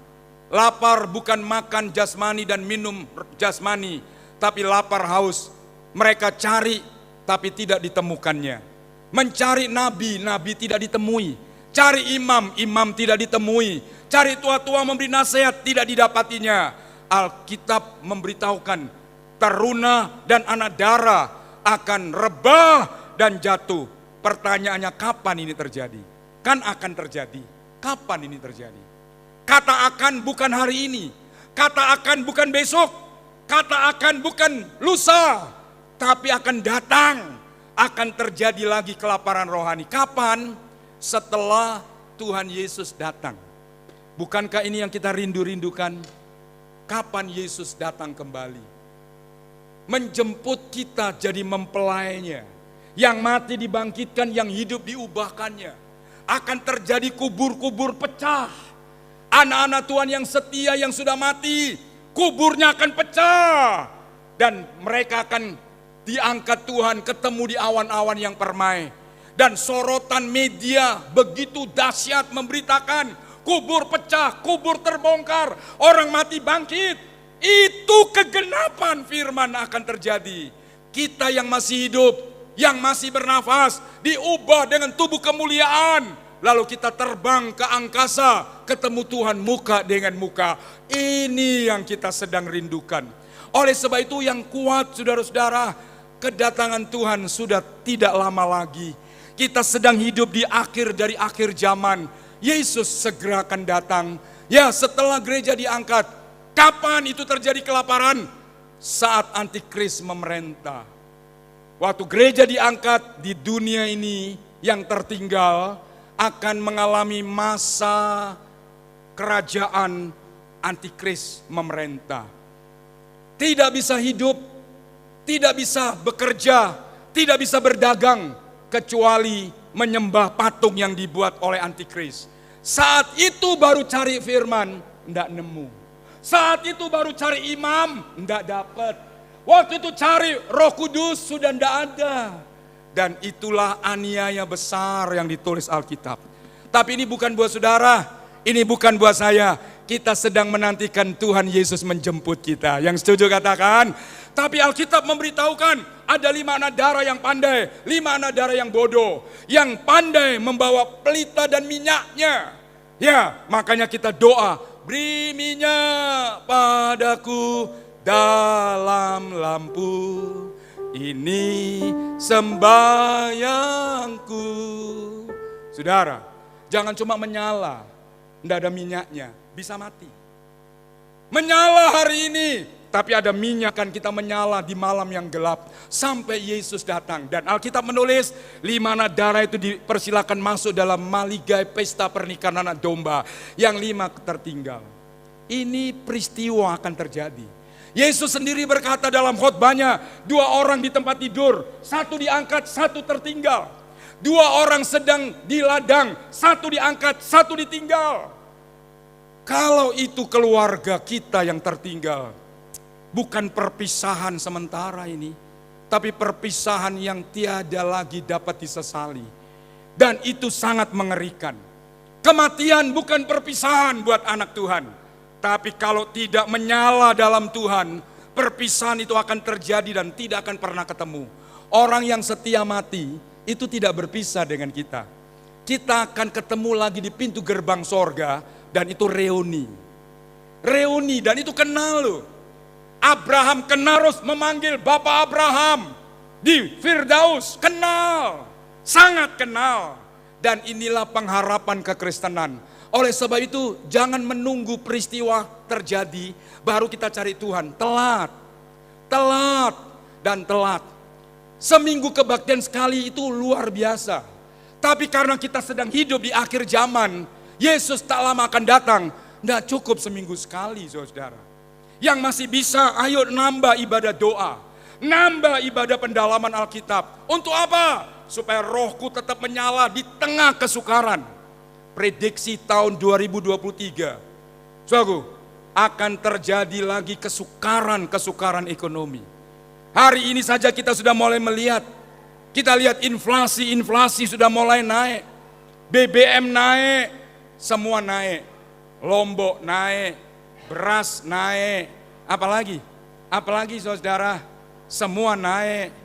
Lapar bukan makan jasmani dan minum jasmani, tapi lapar haus. Mereka cari tapi tidak ditemukannya. Mencari nabi, nabi tidak ditemui. Cari imam, imam tidak ditemui. Cari tua-tua memberi nasihat, tidak didapatinya. Alkitab memberitahukan teruna dan anak darah akan rebah dan jatuh. Pertanyaannya, kapan ini terjadi? Kan akan terjadi. Kapan ini terjadi? Kata akan bukan hari ini. Kata akan bukan besok. Kata akan bukan lusa. Tapi akan datang. Akan terjadi lagi kelaparan rohani. Kapan? Setelah Tuhan Yesus datang. Bukankah ini yang kita rindu-rindukan? Kapan Yesus datang kembali? Menjemput kita jadi mempelainya. Yang mati dibangkitkan, yang hidup diubahkannya. Akan terjadi kubur-kubur pecah. Anak-anak Tuhan yang setia yang sudah mati kuburnya akan pecah. Dan mereka akan diangkat Tuhan, ketemu di awan-awan yang permai. Dan sorotan media begitu dahsyat memberitakan, kubur pecah, kubur terbongkar, orang mati bangkit. Itu kegenapan firman akan terjadi. Kita yang masih hidup, yang masih bernafas, diubah dengan tubuh kemuliaan. Lalu kita terbang ke angkasa, ketemu Tuhan muka dengan muka. Ini yang kita sedang rindukan. Oleh sebab itu yang kuat saudara-saudara, kedatangan Tuhan sudah tidak lama lagi. Kita sedang hidup di akhir dari akhir zaman. Yesus segera akan datang. Ya, setelah gereja diangkat. Kapan itu terjadi kelaparan? Saat antikris memerintah. Waktu gereja diangkat di dunia ini yang tertinggal akan mengalami masa kerajaan antikris memerintah. Tidak bisa hidup, tidak bisa bekerja, tidak bisa berdagang, kecuali menyembah patung yang dibuat oleh antikris. Saat itu baru cari firman, enggak nemu. Saat itu baru cari imam, enggak dapat. Waktu itu cari Roh Kudus, sudah enggak ada. Dan itulah aniaya besar yang ditulis Alkitab. Tapi ini bukan buat saudara, ini bukan buat saya. Kita sedang menantikan Tuhan Yesus menjemput kita. Yang setuju katakan. Tapi Alkitab memberitahukan ada 5 anak darah yang pandai, 5 anak darah yang bodoh. Yang pandai membawa pelita dan minyaknya. Ya, makanya kita doa, beri minyak padaku dalam lampu. Ini sembahyangku. Saudara, jangan cuma menyala, tidak ada minyaknya. Bisa mati. Menyala hari ini, tapi ada minyak kan kita menyala di malam yang gelap sampai Yesus datang. Dan Alkitab menulis 5 anak darah itu dipersilakan masuk dalam maligai pesta pernikahan anak domba. Yang 5 tertinggal. Ini peristiwa akan terjadi. Yesus sendiri berkata dalam khotbahnya, 2 orang di tempat tidur, 1 diangkat, 1 tertinggal. 2 orang sedang di ladang, 1 diangkat, 1 ditinggal. Kalau itu keluarga kita yang tertinggal, bukan perpisahan sementara ini, tapi perpisahan yang tiada lagi dapat disesali. Dan itu sangat mengerikan. Kematian bukan perpisahan buat anak Tuhan, tapi kalau tidak menyala dalam Tuhan, perpisahan itu akan terjadi dan tidak akan pernah ketemu. Orang yang setia mati, itu tidak berpisah dengan kita. Kita akan ketemu lagi di pintu gerbang sorga. Dan itu reuni. Reuni dan itu kenal loh. Abraham kenal terus memanggil Bapak Abraham. Di Firdaus kenal. Sangat kenal. Dan inilah pengharapan kekristenan. Oleh sebab itu jangan menunggu peristiwa terjadi. Baru kita cari Tuhan. Telat. Telat. Dan telat. Seminggu kebaktian sekali itu luar biasa. Tapi karena kita sedang hidup di akhir zaman. Yesus tak lama akan datang. Tidak cukup seminggu sekali saudara. Yang masih bisa ayo nambah ibadah doa. Nambah ibadah pendalaman Alkitab. Untuk apa? Supaya rohku tetap menyala di tengah kesukaran. Prediksi tahun 2023. Saudaraku, akan terjadi lagi kesukaran ekonomi. Hari ini saja kita sudah mulai melihat. Kita lihat inflasi sudah mulai naik. BBM naik. Semua naik, Lombok naik, beras naik, apalagi saudara, semua naik.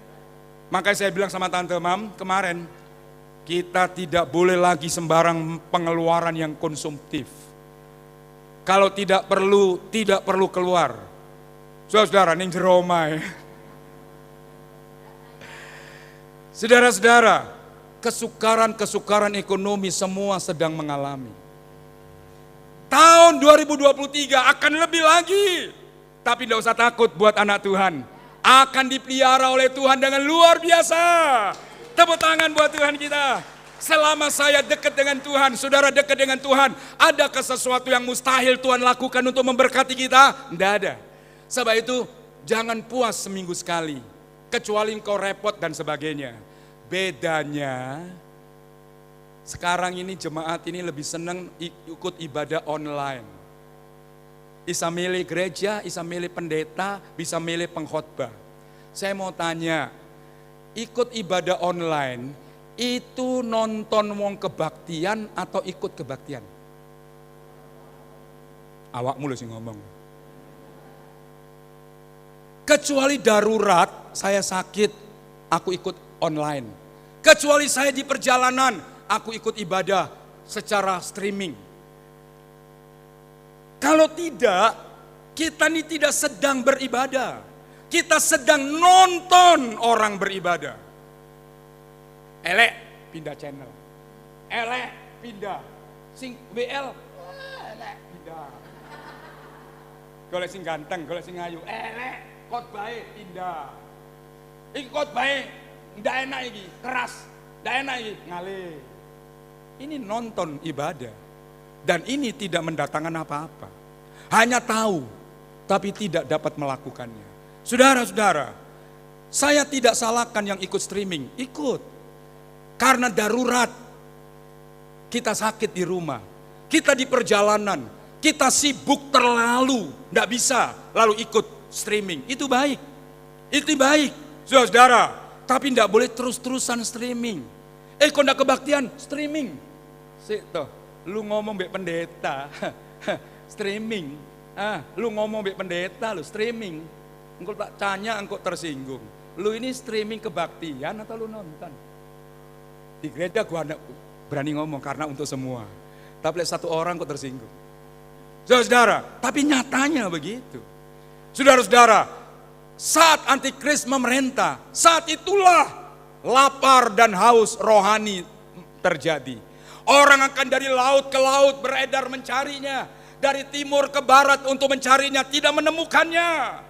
Makanya saya bilang sama Tante Mam kemarin, kita tidak boleh lagi sembarang pengeluaran yang konsumtif. Kalau tidak perlu keluar. Saudara, ning jero omah. Saudara-saudara, kesukaran ekonomi semua sedang mengalami. Tahun 2023 akan lebih lagi. Tapi tidak usah takut buat anak Tuhan. Akan dipelihara oleh Tuhan dengan luar biasa. Tepuk tangan buat Tuhan kita. Selama saya dekat dengan Tuhan, saudara dekat dengan Tuhan, adakah sesuatu yang mustahil Tuhan lakukan untuk memberkati kita? Tidak ada. Sebab itu jangan puas seminggu sekali. Kecuali engkau repot dan sebagainya. Bedanya sekarang ini jemaat ini lebih senang ikut ibadah online. bisa milih gereja, bisa milih pendeta, bisa milih pengkhotbah. Saya mau tanya, ikut ibadah online itu nonton wong kebaktian atau ikut kebaktian? Awakmu lho sing ngomong. Kecuali darurat, saya sakit, aku ikut online. Kecuali saya di perjalanan, aku ikut ibadah secara streaming. Kalau tidak, kita ini tidak sedang beribadah. Kita sedang nonton orang beribadah. Elek, pindah channel. Elek, pindah. Sing WL, elek, pindah. Golek sing ganteng, golek sing ayu, elek, khotbahe pindah. Iki khotbahe ndak enak iki, keras. Ndak enak iki, ngalih. Ini nonton ibadah. Dan ini tidak mendatangkan apa-apa. Hanya tahu, tapi tidak dapat melakukannya. Saudara-saudara, saya tidak salahkan yang ikut streaming. Ikut. Karena darurat. Kita sakit di rumah. Kita di perjalanan. Kita sibuk terlalu. Tidak bisa lalu ikut streaming. Itu baik. Itu baik. Saudara-saudara, tapi tidak boleh terus-terusan streaming. Kok tidak kebaktian? Streaming. Sik toh. Lu ngomong mbek pendeta, streaming. Lu ngomong mbek pendeta, lu streaming. Engkau tak tanya, engkau tersinggung. Lu ini streaming kebaktian atau lu nonton? Di gereja gua berani ngomong karena untuk semua. Tapi satu orang kok tersinggung. Saudara, tapi nyatanya begitu. Saudara-saudara, saat antikris memerintah, saat itulah lapar dan haus rohani terjadi. Orang akan dari laut ke laut beredar mencarinya. Dari timur ke barat untuk mencarinya, tidak menemukannya.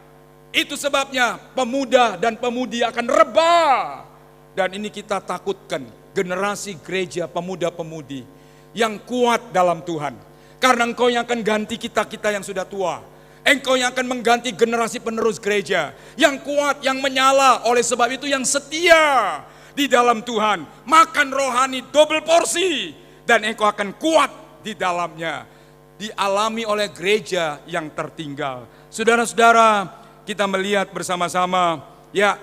Itu sebabnya pemuda dan pemudi akan rebah. Dan ini kita takutkan, generasi gereja pemuda-pemudi yang kuat dalam Tuhan. Karena engkau yang akan ganti kita-kita yang sudah tua. Engkau yang akan mengganti generasi penerus gereja. Yang kuat, yang menyala, oleh sebab itu yang setia di dalam Tuhan. Makan rohani double porsi. Dan engkau akan kuat di dalamnya. Dialami oleh gereja yang tertinggal. Saudara-saudara, kita melihat bersama-sama ya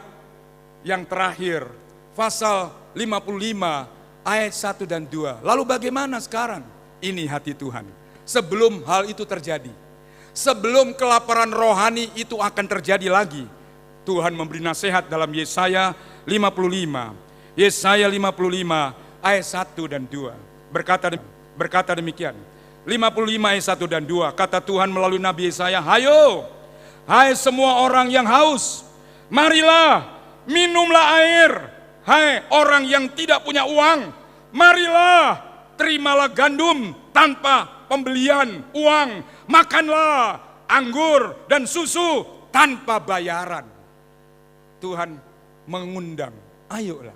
yang terakhir. Pasal 55 ayat 1 dan 2. Lalu bagaimana sekarang? Ini hati Tuhan. Sebelum hal itu terjadi. Sebelum kelaparan rohani itu akan terjadi lagi. Tuhan memberi nasihat dalam Yesaya 55. Yesaya 55 ayat 1 dan 2. Berkata demikian. 55 ayat 1 dan 2. Kata Tuhan melalui Nabi Yesaya, "Hayo, hai semua orang yang haus, marilah minumlah air. Hai orang yang tidak punya uang, marilah terimalah gandum tanpa pembelian uang. Makanlah anggur dan susu tanpa bayaran." Tuhan mengundang, ayolah,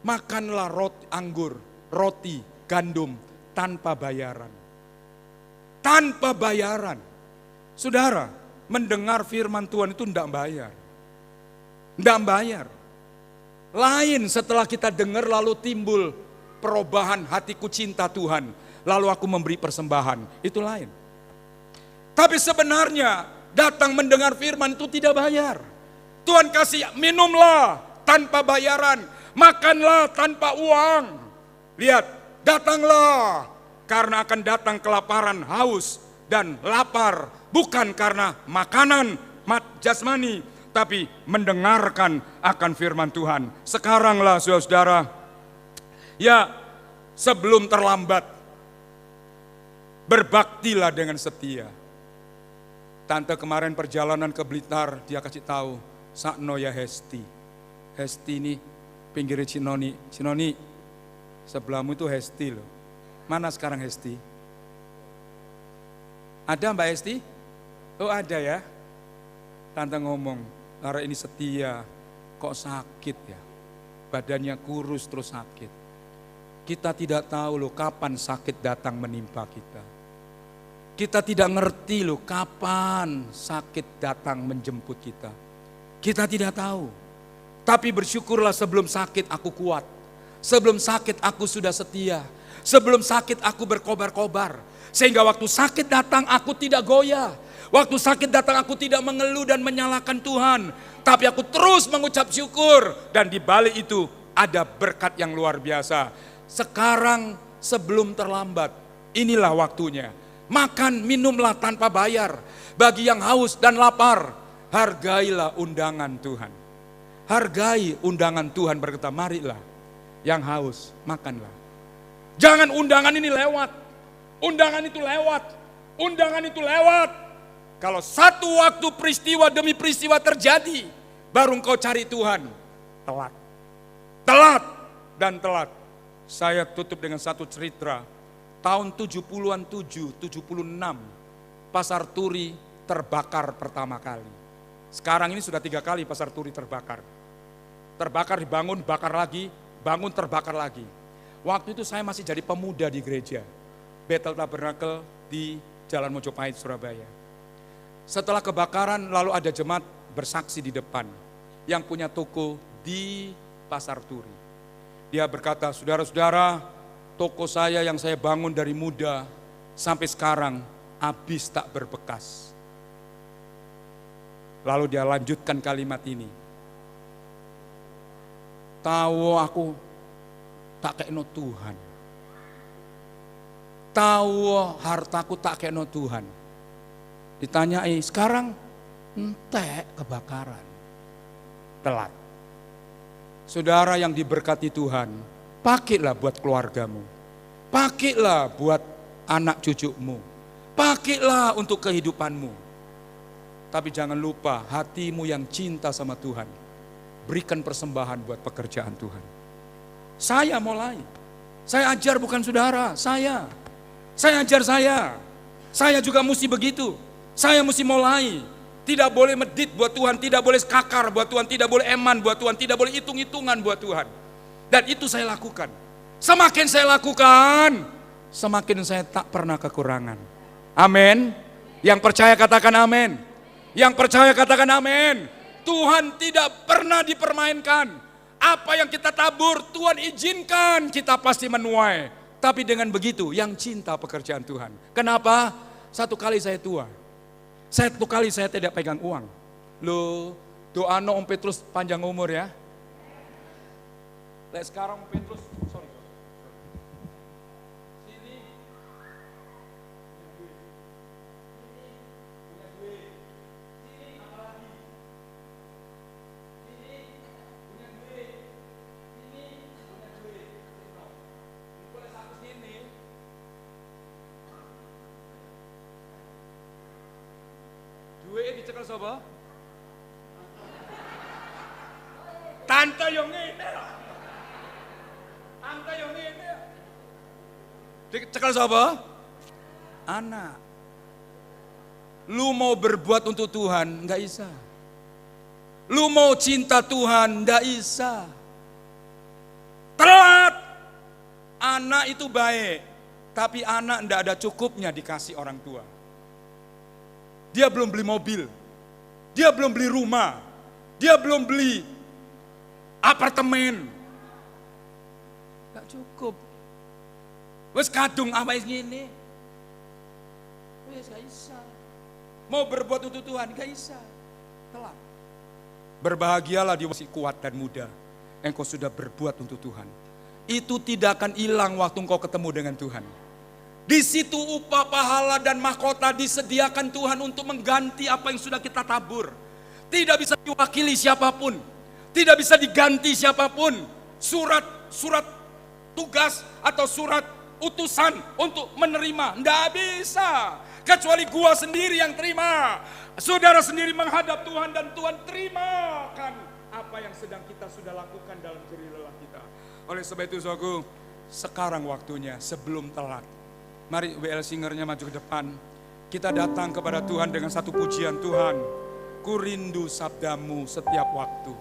makanlah anggur, roti, gandum tanpa bayaran. Tanpa bayaran. Saudara, mendengar firman Tuhan itu tidak bayar. Tidak bayar. Lain setelah kita dengar lalu timbul perubahan hatiku cinta Tuhan. Lalu aku memberi persembahan. Itu lain. Tapi sebenarnya datang mendengar firman itu tidak bayar. Tuhan kasih minumlah tanpa bayaran. Makanlah tanpa uang. Lihat. Datanglah, karena akan datang kelaparan, haus, dan lapar. Bukan karena makanan jasmani, tapi mendengarkan akan firman Tuhan. Sekaranglah saudara-saudara, ya sebelum terlambat, berbaktilah dengan setia. Tante kemarin perjalanan ke Blitar, dia kasih tahu, sakno ya Hesti. Hesti ini pinggir Cinoni. Sebelahmu itu Hesti loh. Mana sekarang Hesti? Ada Mbak Hesti? Oh ada ya. Tante ngomong, Lara ini setia, kok sakit ya. Badannya kurus terus sakit. Kita tidak tahu loh kapan sakit datang menimpa kita. Kita tidak ngerti loh kapan sakit datang menjemput kita. Kita tidak tahu. Tapi bersyukurlah sebelum sakit aku kuat. Sebelum sakit aku sudah setia. Sebelum sakit aku berkobar-kobar. Sehingga waktu sakit datang aku tidak goyah. Waktu sakit datang aku tidak mengeluh dan menyalahkan Tuhan. Tapi aku terus mengucap syukur. Dan di balik itu ada berkat yang luar biasa. Sekarang sebelum terlambat, inilah waktunya. Makan, minumlah tanpa bayar. Bagi yang haus dan lapar, hargailah undangan Tuhan. Hargai undangan Tuhan, berkata, marilah yang haus, makanlah. Jangan undangan ini lewat. Undangan itu lewat. Undangan itu lewat. Kalau satu waktu peristiwa demi peristiwa terjadi, baru engkau cari Tuhan. Telat. Telat dan telat. Saya tutup dengan satu cerita. Tahun 70-an 76, Pasar Turi terbakar pertama kali. Sekarang ini sudah 3 kali Pasar Turi terbakar. Terbakar, dibangun, bakar lagi, bangun, terbakar lagi. Waktu itu saya masih jadi pemuda di gereja Bethel Tabernakel di Jalan Mojopahit, Surabaya. Setelah kebakaran, lalu ada jemaat bersaksi di depan yang punya toko di Pasar Turi. Dia berkata, saudara-saudara, toko saya yang saya bangun dari muda sampai sekarang habis tak berbekas. Lalu dia lanjutkan kalimat ini. Tahu aku tak kekno Tuhan. Tahu hartaku tak kekno Tuhan. Ditanyai, sekarang entek kebakaran. Telat. Saudara yang diberkati Tuhan, pakailah buat keluargamu. Pakailah buat anak cucumu. Pakailah untuk kehidupanmu. Tapi jangan lupa hatimu yang cinta sama Tuhan. Berikan persembahan buat pekerjaan Tuhan. Saya mulai. Saya ajar bukan saudara, saya. Saya ajar saya. Saya juga mesti begitu. Saya mesti mulai. Tidak boleh medit buat Tuhan, tidak boleh kakar buat Tuhan, tidak boleh eman buat Tuhan, tidak boleh hitung-hitungan buat Tuhan. Dan itu saya lakukan. Semakin saya lakukan, semakin saya tak pernah kekurangan. Amin. Yang percaya katakan amin. Yang percaya katakan amin. Tuhan tidak pernah dipermainkan. Apa yang kita tabur, Tuhan izinkan kita pasti menuai. Tapi dengan begitu, yang cinta pekerjaan Tuhan. Kenapa? Satu kali saya tua. Satu kali saya tidak pegang uang. Loh, doa Om Petrus panjang umur ya. Sekarang Petrus, sorry. Sini. Punya duit. Sini apa lagi? Sini punya duit. Sini punya duit. Boleh satu sini. Duit dicekel sapa? Tante yang ngene. Tante yang ngene. Dicekel sapa? Anak. Lu mau berbuat untuk Tuhan, enggak bisa. Lu mau cinta Tuhan, enggak bisa. Telat. Anak itu baik, tapi anak enggak ada cukupnya dikasih orang tua. Dia belum beli mobil, dia belum beli rumah, dia belum beli apartemen. Gak cukup. Wes kadung apa gini? Wes gak bisa. Mau berbuat untuk Tuhan, gak bisa. Telat. Berbahagialah dia masih kuat dan muda. Engkau sudah berbuat untuk Tuhan. Itu tidak akan hilang waktu engkau ketemu dengan Tuhan. Di situ upah, pahala, dan mahkota disediakan Tuhan untuk mengganti apa yang sudah kita tabur. Tidak bisa diwakili siapapun. Tidak bisa diganti siapapun. Surat tugas atau surat utusan untuk menerima. Tidak bisa. Kecuali gua sendiri yang terima. Saudara sendiri menghadap Tuhan dan Tuhan terimakan apa yang sedang kita sudah lakukan dalam jerih lelah kita. Oleh sebab itu saudaraku, sekarang waktunya sebelum telat. Mari WL Singernya maju ke depan. Kita datang kepada Tuhan dengan satu pujian. Tuhan, ku rindu sabdamu setiap waktu.